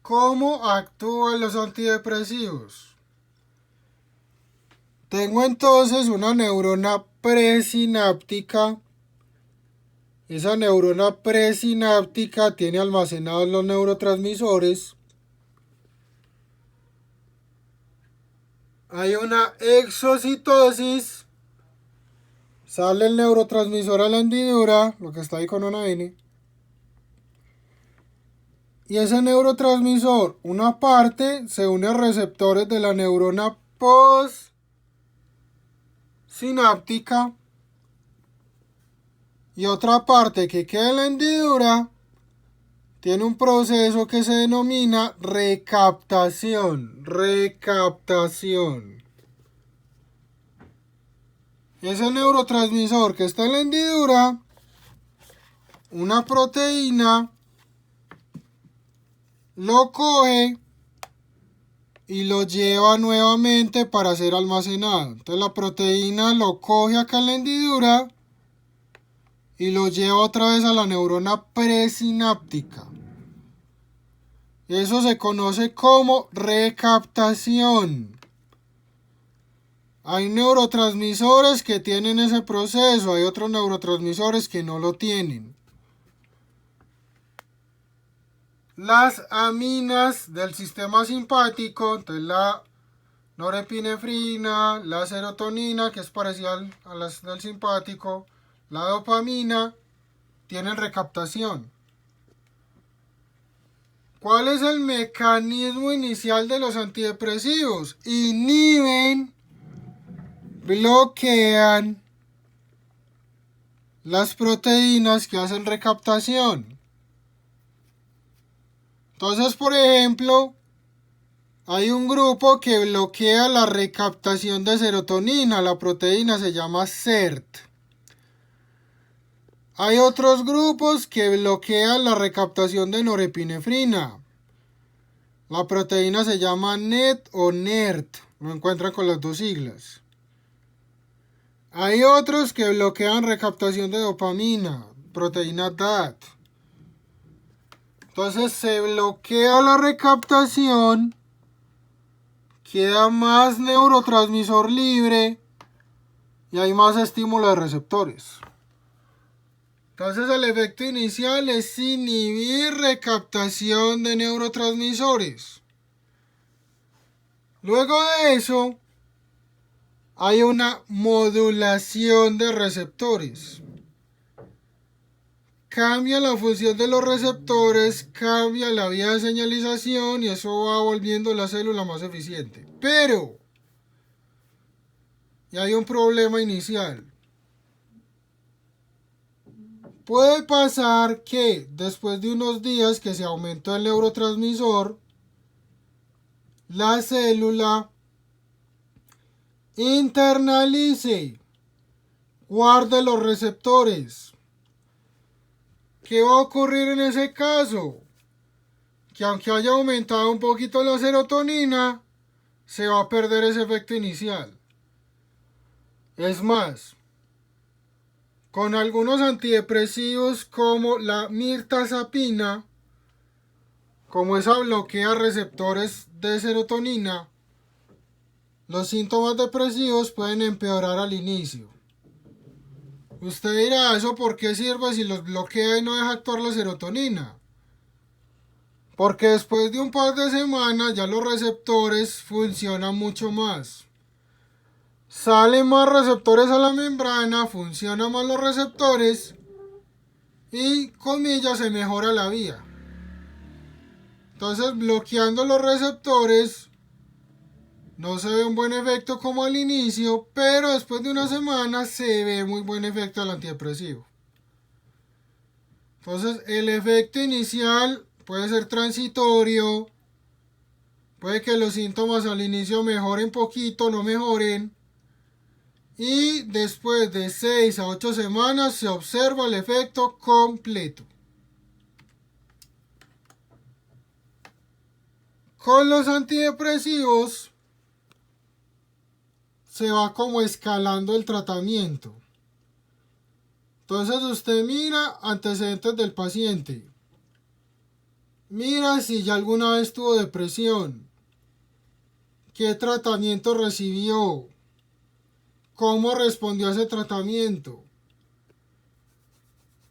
¿Cómo actúan los antidepresivos? Tengo entonces una neurona presináptica. Esa neurona presináptica tiene almacenados los neurotransmisores. Hay una exocitosis. Sale el neurotransmisor a la hendidura, lo que está ahí con una N. Y ese neurotransmisor, una parte, se une a receptores de la neurona postsináptica. Y otra parte que queda en la hendidura tiene un proceso que se denomina recaptación. Ese neurotransmisor que está en la hendidura, una proteína lo coge y lo lleva nuevamente para ser almacenado. Entonces la proteína lo coge acá en la hendidura y lo lleva otra vez a la neurona presináptica. Eso se conoce como recaptación. Hay neurotransmisores que tienen ese proceso, hay otros neurotransmisores que no lo tienen. Las aminas del sistema simpático, entonces la norepinefrina, la serotonina, que es parecida a las del simpático, la dopamina, tienen recaptación. ¿Cuál es el mecanismo inicial de los antidepresivos? Inhiben, bloquean las proteínas que hacen recaptación. Entonces, por ejemplo, hay un grupo que bloquea la recaptación de serotonina, la proteína se llama SERT. Hay otros grupos que bloquean la recaptación de norepinefrina. La proteína se llama NET o NERT, lo encuentran con las dos siglas. Hay otros que bloquean recaptación de dopamina, proteína DAT. Entonces se bloquea la recaptación, queda más neurotransmisor libre y hay más estímulo de receptores. Entonces el efecto inicial es inhibir recaptación de neurotransmisores. Luego de eso hay una modulación de receptores. Cambia la función de los receptores, cambia la vía de señalización y eso va volviendo la célula más eficiente. Pero y hay un problema inicial. Puede pasar que después de unos días que se aumentó el neurotransmisor, la célula internalice, guarde los receptores. ¿Qué va a ocurrir en ese caso? Que aunque haya aumentado un poquito la serotonina, se va a perder ese efecto inicial. Es más, con algunos antidepresivos como la mirtazapina, como esa bloquea receptores de serotonina, los síntomas depresivos pueden empeorar al inicio. Usted dirá, ¿eso por qué sirve si los bloquea y no deja actuar la serotonina? Porque después de un par de semanas ya los receptores funcionan mucho más. Salen más receptores a la membrana, funcionan más los receptores y, comillas, se mejora la vía. Entonces, bloqueando los receptores no se ve un buen efecto como al inicio, pero después de una semana se ve muy buen efecto del antidepresivo. Entonces, el efecto inicial puede ser transitorio, puede que los síntomas al inicio mejoren poquito, no mejoren, y después de 6 a 8 semanas se observa el efecto completo. Con los antidepresivos se va como escalando el tratamiento. Entonces usted mira antecedentes del paciente. mira si ya alguna vez tuvo depresión, qué tratamiento recibió, cómo respondió a ese tratamiento,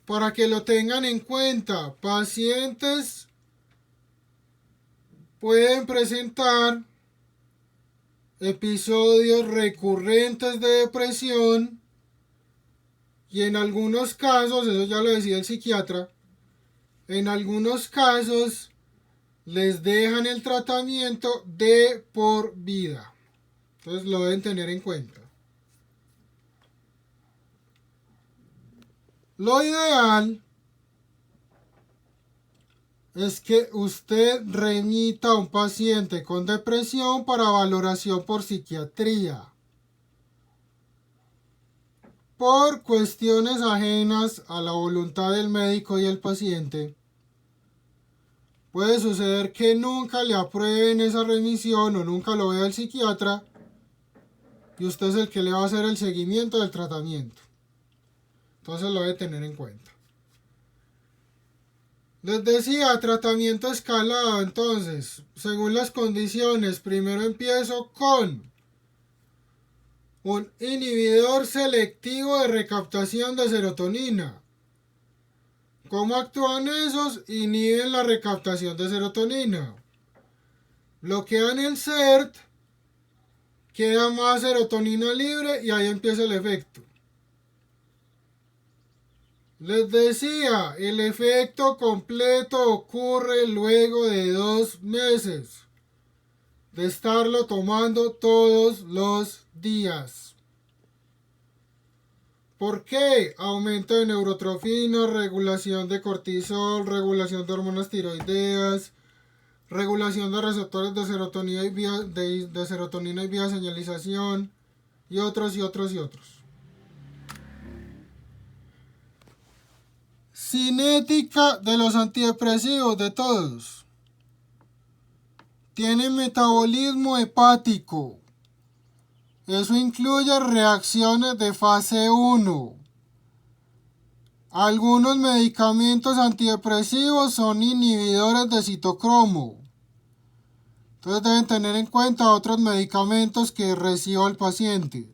para que lo tengan en cuenta. Pacientes pueden presentar episodios recurrentes de depresión y en algunos casos, eso ya lo decía el psiquiatra, en algunos casos les dejan el tratamiento de por vida. Entonces lo deben tener en cuenta. Lo ideal es que usted remita a un paciente con depresión para valoración por psiquiatría. Por cuestiones ajenas a la voluntad del médico y el paciente, puede suceder que nunca le aprueben esa remisión o nunca lo vea el psiquiatra y usted es el que le va a hacer el seguimiento del tratamiento. Entonces lo debe tener en cuenta. Les decía, tratamiento escalado. Entonces, según las condiciones, primero empiezo con un inhibidor selectivo de recaptación de serotonina. ¿Cómo actúan esos? Inhiben la recaptación de serotonina. Bloquean el SERT, queda más serotonina libre y ahí empieza el efecto. Les decía, el efecto completo ocurre luego de 2 meses de estarlo tomando todos los días. ¿Por qué? Aumento de neurotrofinas, regulación de cortisol, regulación de hormonas tiroideas, regulación de receptores de serotonina y vía, de serotonina y vía señalización, y otros. Cinética de los antidepresivos, de todos. Tienen metabolismo hepático. Eso incluye reacciones de fase 1. Algunos medicamentos antidepresivos son inhibidores de citocromo. Entonces deben tener en cuenta otros medicamentos que reciba el paciente.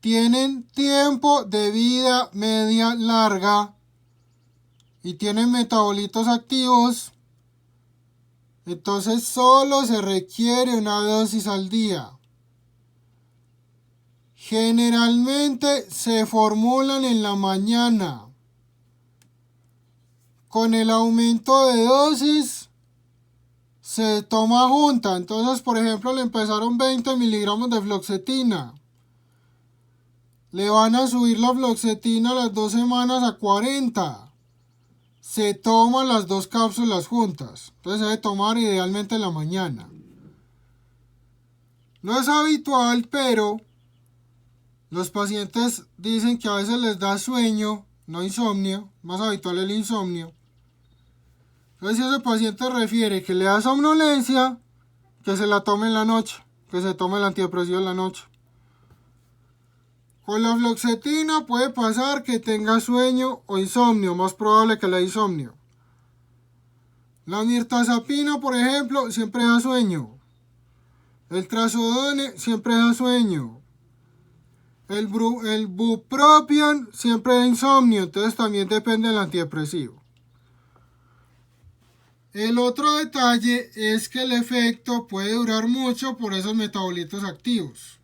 Tienen tiempo de vida media larga y tienen metabolitos activos. Entonces solo se requiere una dosis al día. Generalmente se formulan en la mañana. Con el aumento de dosis se toma junta. Entonces, por ejemplo, le empezaron 20 miligramos de fluoxetina. Le van a subir la fluoxetina a las 2 semanas a 40. Se toman las 2 cápsulas juntas. Entonces se debe tomar idealmente en la mañana. No es habitual, pero los pacientes dicen que a veces les da sueño, no insomnio, más habitual el insomnio. Entonces si ese paciente refiere que le da somnolencia, que se la tome en la noche, que se tome el antidepresivo en la noche. Con la fluoxetina puede pasar que tenga sueño o insomnio, más probable que la insomnio. La mirtazapina, por ejemplo, siempre da sueño. El trazodone siempre da sueño. El bupropion siempre da insomnio, entonces también depende del antidepresivo. El otro detalle es que el efecto puede durar mucho por esos metabolitos activos.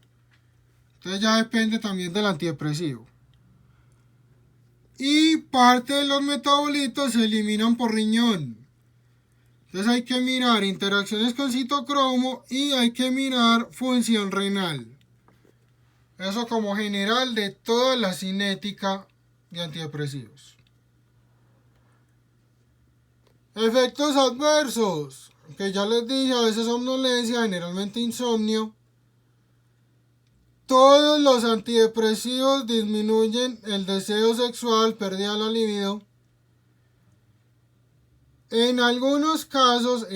Entonces ya depende también del antidepresivo. Y parte de los metabolitos se eliminan por riñón. Entonces hay que mirar interacciones con citocromo y hay que mirar función renal. Eso como general de toda la cinética de antidepresivos. Efectos adversos, que ya les dije, a veces somnolencia, generalmente insomnio. Todos los antidepresivos disminuyen el deseo sexual, pérdida de la libido. En algunos casos,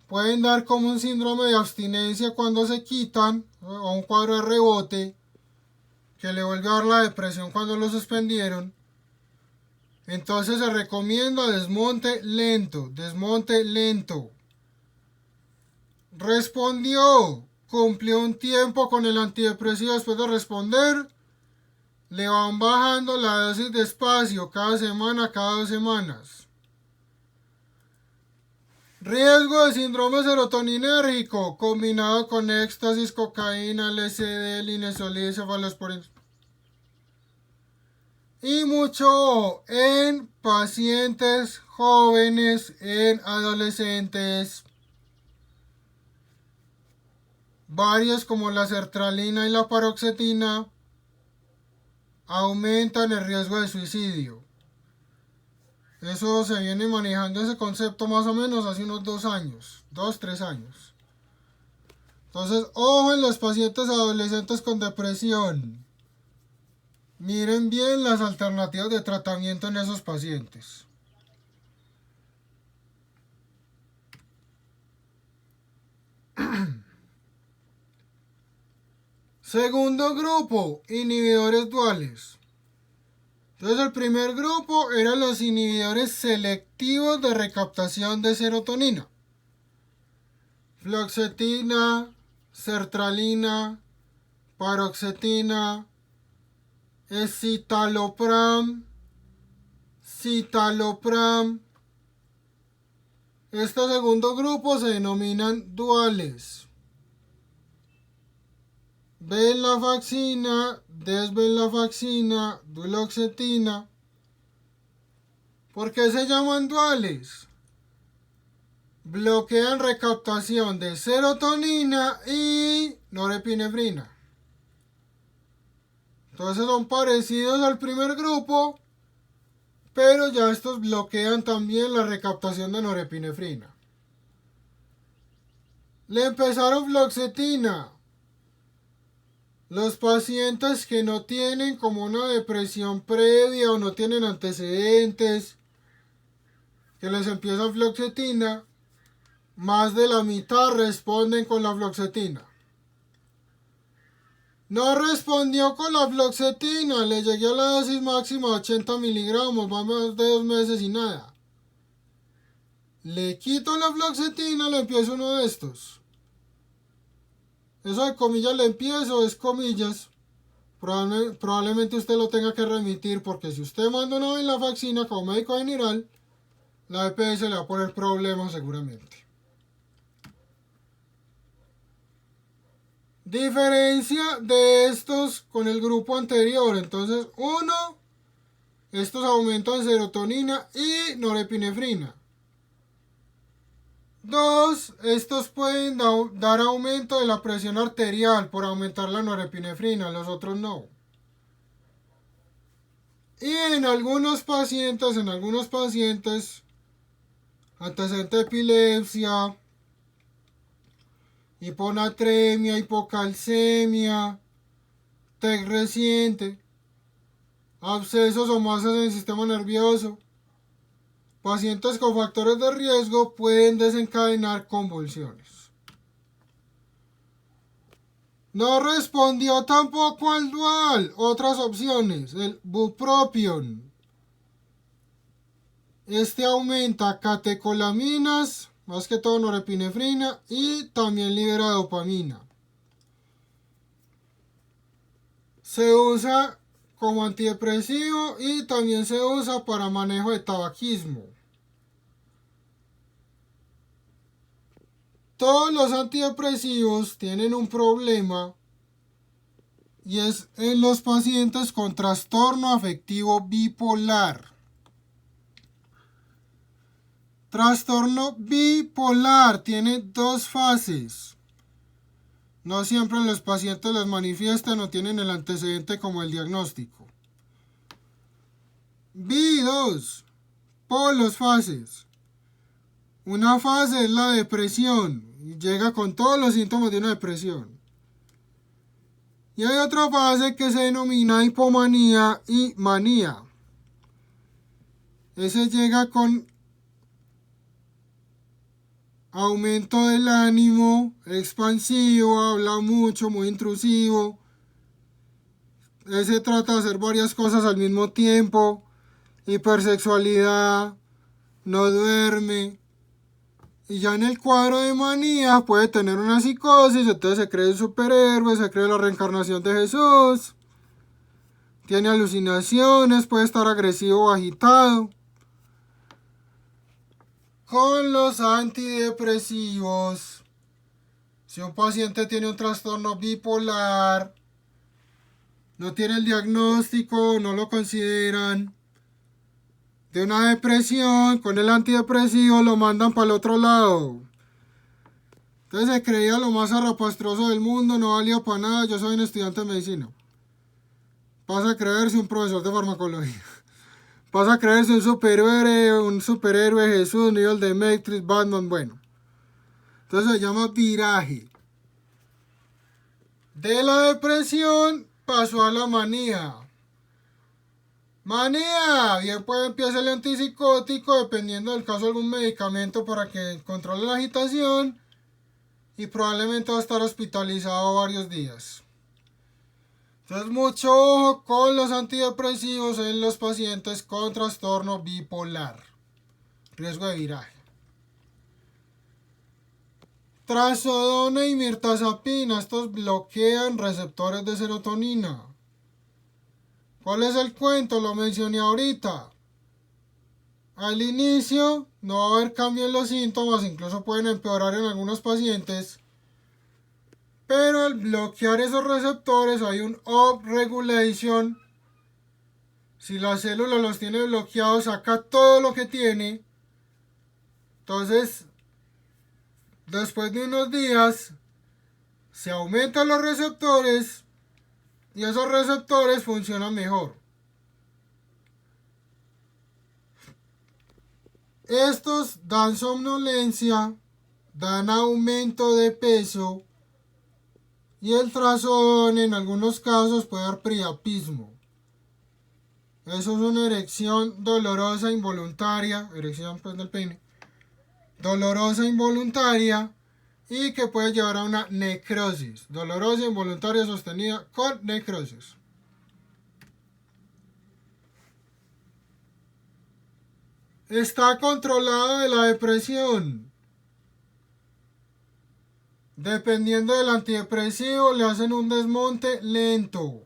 pueden dar como un síndrome de abstinencia cuando se quitan, o un cuadro de rebote, que le vuelve a dar la depresión cuando lo suspendieron. Entonces se recomienda desmonte lento, desmonte lento. Respondió, cumplió un tiempo con el antidepresivo después de responder. Le van bajando la dosis despacio, cada semana, cada 2 semanas. Riesgo de síndrome serotoninérgico combinado con éxtasis, cocaína, LSD, linezolid, cefalosporin. Y mucho en pacientes jóvenes, en adolescentes. Varios como la sertralina y la paroxetina aumentan el riesgo de suicidio. Eso se viene manejando ese concepto más o menos hace unos 2 años, 2, 3 años. Entonces, ojo en los pacientes adolescentes con depresión. Miren bien las alternativas de tratamiento en esos pacientes. Segundo grupo, inhibidores duales. Entonces el primer grupo eran los inhibidores selectivos de recaptación de serotonina. Fluoxetina, sertralina, paroxetina, escitalopram, citalopram. Este segundo grupo se denominan duales. Venlafaxina, desvenlafaxina, duloxetina. ¿Por qué se llaman duales? Bloquean recaptación de serotonina y norepinefrina. Entonces son parecidos al primer grupo, pero ya estos bloquean también la recaptación de norepinefrina. Le empezaron fluoxetina. Los pacientes que no tienen como una depresión previa o no tienen antecedentes, que les empieza fluoxetina, más de la mitad responden con la fluoxetina. No respondió con la fluoxetina, le llegué a la dosis máxima de 80 miligramos, va más de 2 meses y nada. Le quito la fluoxetina, le empiezo uno de estos. Eso de comillas le empiezo es comillas. Probablemente usted lo tenga que remitir porque si usted manda una venlafaxina como médico general, la EPS le va a poner problemas seguramente. Diferencia de estos con el grupo anterior. Entonces, uno, estos aumentan serotonina y norepinefrina. 2. Estos pueden dar aumento de la presión arterial por aumentar la norepinefrina, los otros no. Y en algunos pacientes, antecedente de epilepsia, hiponatremia, hipocalcemia, TEC reciente, abscesos o masas en el sistema nervioso, pacientes con factores de riesgo pueden desencadenar convulsiones. No respondió tampoco al dual. Otras opciones, el bupropion. Este aumenta catecolaminas, más que todo norepinefrina, y también libera dopamina. Se usa como antidepresivo y también se usa para manejo de tabaquismo. Todos los antidepresivos tienen un problema y es en los pacientes con trastorno afectivo bipolar. Trastorno bipolar tiene 2 fases. No siempre los pacientes las manifiestan o tienen el antecedente como el diagnóstico. B2, polos fases. Una fase es la depresión y llega con todos los síntomas de una depresión. Y hay otra fase que se denomina hipomanía y manía. Ese llega con aumento del ánimo, expansivo, habla mucho, muy intrusivo. Ese trata de hacer varias cosas al mismo tiempo. hipersexualidad, no duerme. Y ya en el cuadro de manía puede tener una psicosis, entonces se cree un superhéroe, se cree la reencarnación de Jesús, tiene alucinaciones, puede estar agresivo o agitado. Con los antidepresivos, si un paciente tiene un trastorno bipolar, no tiene el diagnóstico, no lo consideran de una depresión, con el antidepresivo lo mandan para el otro lado. Entonces se creía lo más zarrapastroso del mundo, no valía para nada, yo soy un estudiante de medicina. Pasa a creerse un profesor de farmacología. Pasa a creerse un superhéroe Jesús, nivel de Matrix, Batman, bueno. Entonces se llama viraje. De la depresión pasó a la manía. Manía, bien puede empezar el antipsicótico dependiendo del caso algún medicamento para que controle la agitación y probablemente va a estar hospitalizado varios días. Entonces mucho ojo con los antidepresivos en los pacientes con trastorno bipolar. Riesgo de viraje. Trazodona y mirtazapina, estos bloquean receptores de serotonina. ¿Cuál es el cuento? Lo mencioné ahorita. Al inicio no va a haber cambio en los síntomas, incluso pueden empeorar en algunos pacientes. Pero al bloquear esos receptores hay un upregulation. Si la célula los tiene bloqueados, saca todo lo que tiene. Entonces, después de unos días, se aumentan los receptores y esos receptores funcionan mejor. Estos dan somnolencia, dan aumento de peso y el trazodón en algunos casos puede dar priapismo. Eso es una erección dolorosa involuntaria, erección pues del pene, dolorosa involuntaria y que puede llevar a una necrosis, dolorosa involuntaria sostenida con necrosis. Está controlada de la depresión. Dependiendo del antidepresivo, le hacen un desmonte lento.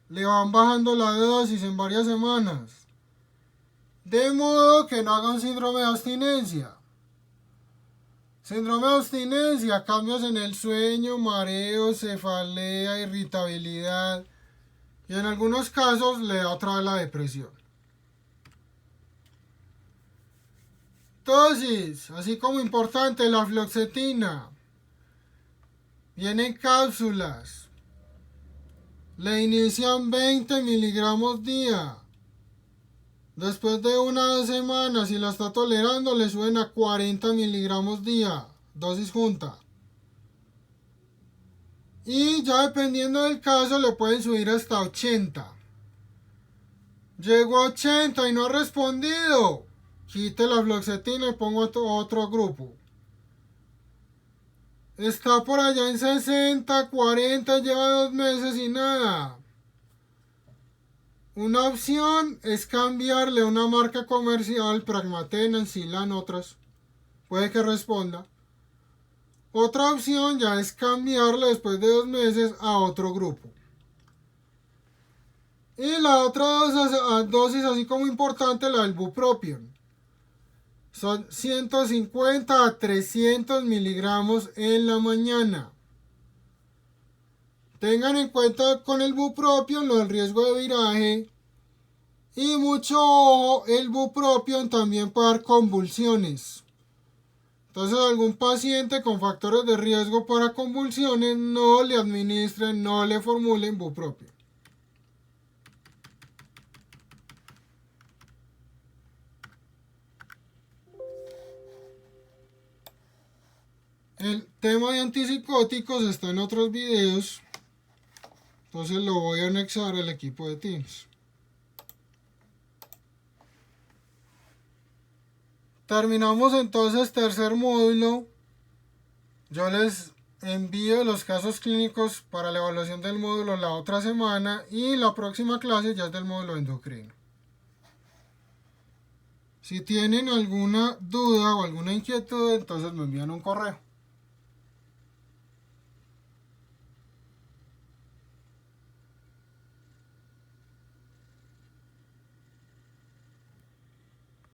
Le van bajando la dosis en varias semanas. De modo que no haga un síndrome de abstinencia. Síndrome de abstinencia, cambios en el sueño, mareos, cefalea, irritabilidad. Y en algunos casos le da otra vez la depresión. Dosis, así como importante, la fluoxetina. Vienen cápsulas. Le inician 20 miligramos día. Después de una semana, si la está tolerando, le suben a 40 miligramos día. Dosis junta. Y ya dependiendo del caso, le pueden subir hasta 80. Llegó a 80 y no ha respondido. Quite la fluoxetina y pongo otro grupo. Está por allá en 60, 40, lleva 2 meses y nada. Una opción es cambiarle una marca comercial, Pragmaten, Encilan, otras. Puede que responda. Otra opción ya es cambiarle después de 2 meses a otro grupo. Y la otra dosis, así como importante, la del bupropion. Son 150 a 300 miligramos en la mañana. Tengan en cuenta con el bupropion lo del riesgo de viraje. Y mucho ojo, el bupropion también puede dar convulsiones. Entonces algún paciente con factores de riesgo para convulsiones no le administren, no le formulen bupropion. El tema de antipsicóticos está en otros videos, entonces lo voy a anexar al equipo de Teams. Terminamos entonces tercer módulo. Yo les envío los casos clínicos para la evaluación del módulo la otra semana y la próxima clase ya es del módulo endocrino. Si tienen alguna duda o alguna inquietud, entonces me envían un correo.